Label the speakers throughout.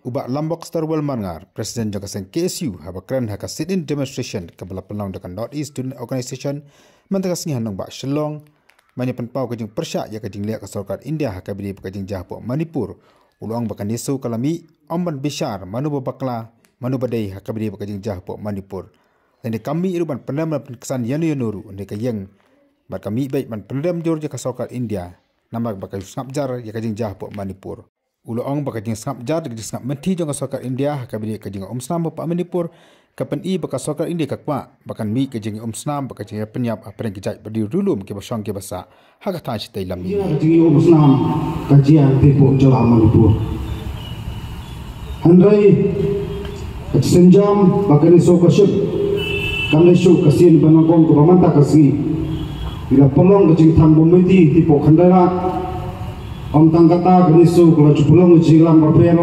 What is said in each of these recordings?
Speaker 1: Ubak lambok Starwell Mangar, Presiden Jangkaseng KSU habakran haka sit-in demonstration kebala pelang dekat North East Student Organisation mentegasnya hanong bak Shillong manya penpau kajing persyak ya kajing liak ke Sarkat India haka bidi kajing jahpo Manipur uluang bakan yesu kalami Omban Bishar manu babakla manu badai haka bidi kajing jahpo Manipur dan kami iruban pendam kesan yanu ne kayeng bat kami baik man pendam jor ya ke Sarkat India nama bakai snapjar ya kajing jahpo Manipur Uluang bakajing snap jar di snap menti jong Sarkat India kabini kajing snam pa Manipur kapan i baka Sarkat India kakwa bakan mi kajing snam bakajing penyap apa yang kejai berdiri dulu ke basang ke basa hak taj tai lam ni
Speaker 2: kajing snam kajian tepo jala Manipur handai senjam bakani so kasyuk kamle syuk kasin banakon ko pamanta kasi bila pelong kajing tham bometi tepo khandara Om tangkata ganisu kalau cupulong jilam rapian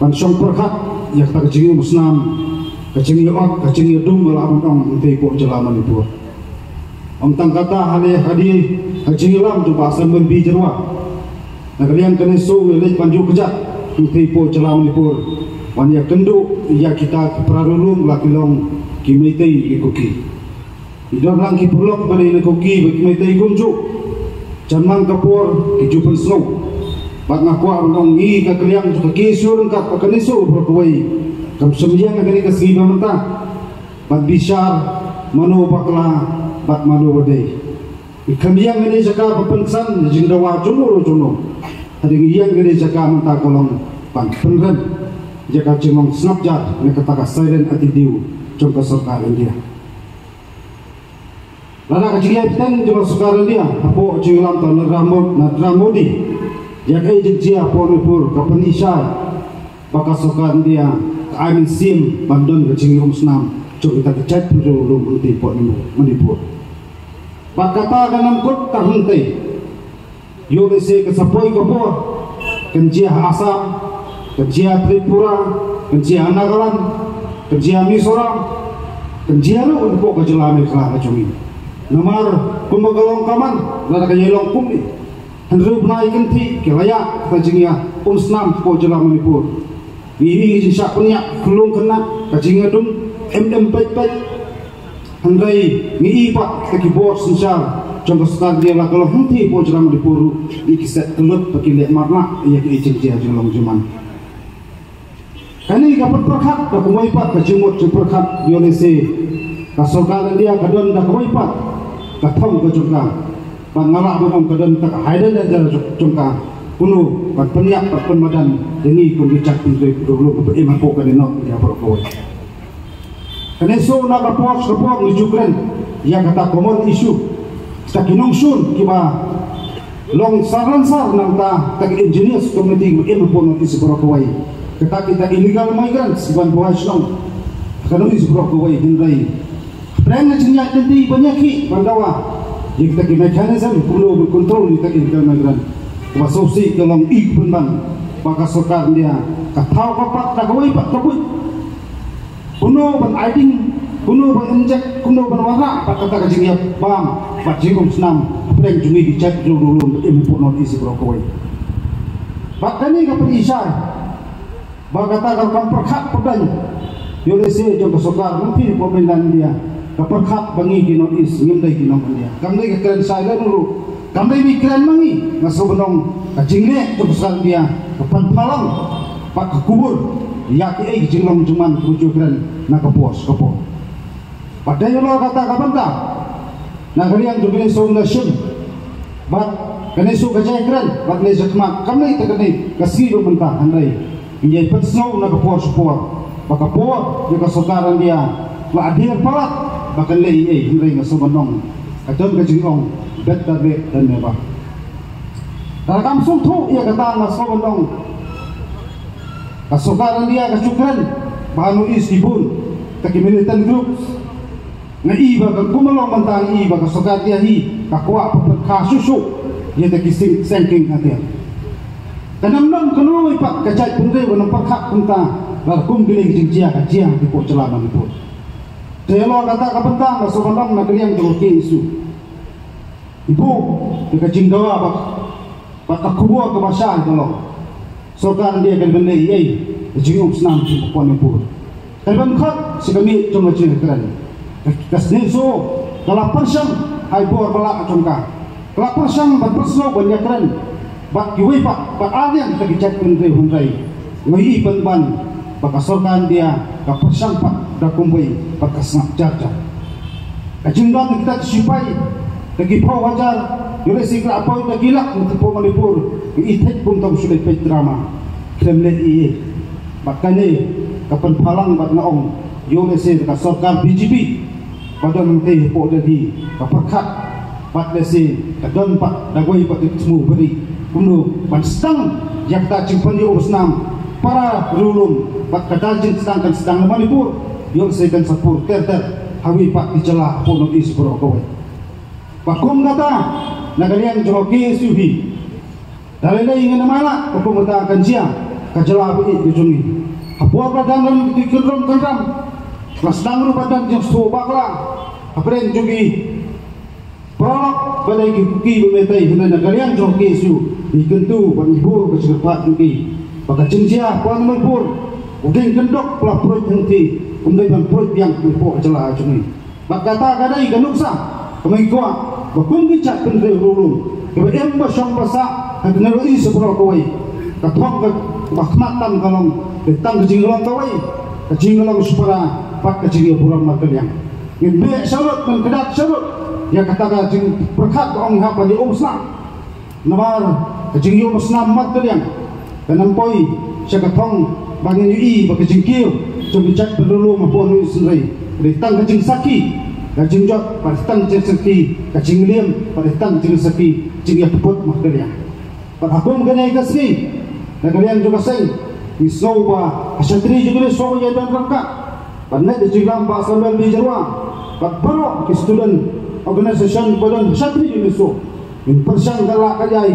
Speaker 2: pansong perkat yak tak kecing musnam kecing yot kecing yudum bala om tepo jala Manipur Om tangkata hale hadi kecing lam tu pasal membi jerwa nakalian ganisu lek panju kejat tepo jala Manipur wan yak kendu ya kita prarulung lakilong kimitei ikuki idon lang kipulok bali ikuki kimitei kunju Jangan kapur kejupan snow, bak ngakwa orang ngi kakliang juga kisur engkap kanisu berkuai, kam sembiang kani kasih bamanta, bak Bishar manu bakla bak manu badai, ikamiang kani jaka berpengsan jingdawa jono, hari ngiang kani jaka menta kolong ban pengen, jaka cemong snapjar nekataka silent attitude jong Sarkat India. Lana kajian kita jumlah sekarang dia, apa jualan tanah Modi, jaga ejek apa Manipur, kapan isai, baka sekarang dia, Amin Sim, bandon kajian Musnam, cok kita kecat dulu berhenti pot Manipur. Baka ta ganam kot terhenti, yo desi kesapoi kapur, kenjia Assam, kenjia Tripura, kenjia Nagaland, kenjia Mizoram, kenjia lu untuk kejelamai kelak kacungi. Nomor pembagalong kaman, lada kayelong kumni. Henry benaikan ti kelaya kajingnya Snam po jala Manipur. Ini jisyak punya kelung kena kajingnya dum pet. Henry ngi pak kekibor sensar. Contoh sekali dia lah kalau henti po jala Manipur. Ikiset kelut pakai lek marna ia keijing dia jolong cuman. Kani kapan perkat dak kumaipat kajimut perkat Yonese. Kasokan dia kadon dak kumaipat. Katong ke jongka, pangalak bukan kadang tak haidan dan jongka, kuno kat peniak kat penmadan, ini pun dicak pintu dulu ke iman pok kene nok dia berkoi. Kene so nak report ni jukren, yang kata common issue, tak kinong sun kiba long sar nang tak engineers committee iman pok nok isi berkoi. Kata kita illegal migrants bukan boys long, kalau isi berkoi hindai. Perang najinya nanti penyakit pandawa. Jika kita mekanisme perlu berkontrol kita illegal migran. Masuksi dalam ikpunban, maka Sarkat dia katau kapak tak kawai pak kabut. Kuno ban aiding, kuno ban injek, kuno ban warak pak kata kajingnya bam, pak jingkum senam. Perang jungi dicek dulu import not isi berkawai. Pak kani kapan isai, pak kata kalau perkat pedang. Yolese jom Sarkat nanti pemerintahan dia. Kaperkat bangi kinong is ngimday kinong dia. Kamday kekeren saya dulu. Kamday mikren mangi ngaso benong kajingle teruskan dia kapan palang pak kubur yaki jinglong cuman tujuh keren nak kapos. Padahal lo kata kapan tak? Nak kalian juga so nation. Bat kene so kajai keren bat le jakmat kamday tekene kasih mentah handai. Injai petsau nak kapos. Pakapor dia kesokaran dia. Wa adir palat bakal lei hindai ngaso banong kadon kajingong better late than never. Dalam sungtu ia kata ngaso banong kasokaran dia kacukran bahanu isibun taki militant groups ngai ba kumalong mantang ba kasokat dia hi kakwa kasusu ia taki sinking hati. Kanamnam kanoi pak kacai pundai banong pakak punta lakum giling jingjia kajia di pok jala Manipur. Telo kata kapentang masuk kandang nak liang terus isu. Ibu dekat jingdawa pak kubur ke basah tolong. Sorkan dia kan benda ini jingum senam di Papua Nipur. Kan kat sekami cuma ceritakan. Kasih so kalau persang hai bor balak congka. Kalau persang berperslo banyak keren. Bak kiwi pak alien kita kicap menteri hundai. Ngai ban baka sorkan dia ka persang pak dah kumpui baka snap jaja. Kajingan kita sipai lagi pau wajar yole sikra apa lagi lak untuk Papua Nipur itet pun tahu sudah pet drama Kremlin ini makanya kapan palang bat naong yole sikra sorkan BJP pada nanti po jadi kapakat bat lesi kadon pat dagoi pat semua beri kuno ban sedang yang tak simpan di urusnam para rulum bat kadajin sedang Manipur yole sikra sapur terter hawi pak dicela po nanti sepuro kawai pakum kata nagalian joki suhi dalai ingin mana pakum kata akan siang kajela bui dijungi apua badan di kendram kelas dangru badan yang sobaklah apren jugi prolog badai kuki bemetai hina nagalian joki su dikentu banibur kesepat jugi baka censia puan Manipur udin kendok pula perut henti kemudian perut yang po jela jungi bakata kadai ganuksa kemengkuat bakung kicap pendiri rulung kemudian basyang pasak dan neroi seberapa kawai kathok bakmatan kalong datang ke jinglong kawai ke jinglong supaya pak ke jinglong burang mateliang ngembek syarut dan kedat syarut yang kata jing berkat ong hapa di Islam namar ke jinglong Islam mateliang dan nampoi siya kathong bangin yui baka jingkil cobi cak pendulu maupun sendiri datang ke jing saki kajing jok patang cesaki kajing liam patang cesaki jing ya teput makdelia pathakum ganai kasri nagalian juga sing isno ba asyatri juga so ya dan rangka panat di jilam ba sambil di jarwa pat baro ki student organization badan asyatri juga so in persang kala kajai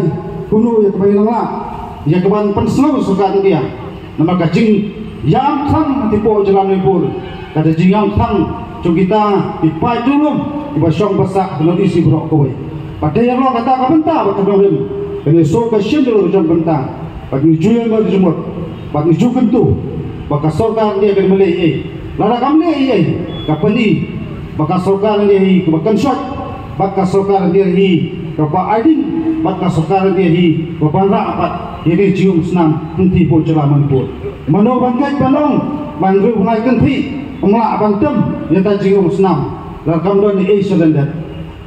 Speaker 2: kuno ya kebayan la ya keban penslo sukan dia nama kajing yang khang tipo jalan Manipur kada jing yang khang so kita ipai dulu iba syong basak dengan isi berok kowe pada yang lo kata kabenta batu dolim kene so ka shendel jom benta bagi jual ber jumut bagi jukan tu baka sorkan dia kan melei lara kamle kapani baka sorkan dia kebakan shot baka sorkan dia kapa aiding baka sorkan dia kapa rapat ini cium senam henti po celaman po mano bangkai panong bangru ngai kenti Umlah abantem yang tajing senam lakam don di Asia dan dat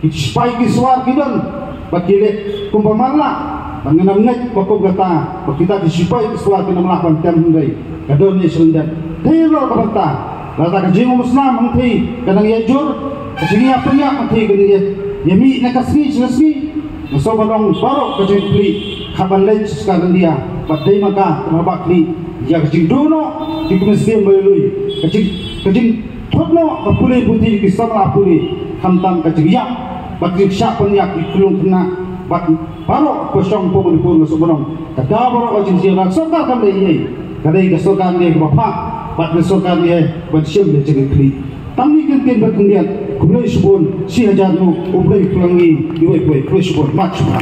Speaker 2: ipai kiswar kidon bakile kumpamala bangenam net bakok gata bakita disipai kiswar kinam lapan tem hundai kadon ni sendat delo kabata lata kajing senam mangthi kanang yajur kajing apanya mangthi gani yemi nakasni sinasni so balong baro kajing pli kaban lej sekarang dia badai maka mabakli ya kajing dono dikumisdim belui kajing thotno kapule putih kisam lapuli hamtam kajing yak bakri syapan yak ikulung kena bat baro kosong po Manipur sobonong kada baro kajing siya soka kam dei kadai gasokan dia bapak bat gasokan dia bersyam dia jadi kli tamni kentin berkendian kulai subon si hajarnu ublai kulangi diwe kuwe subon macam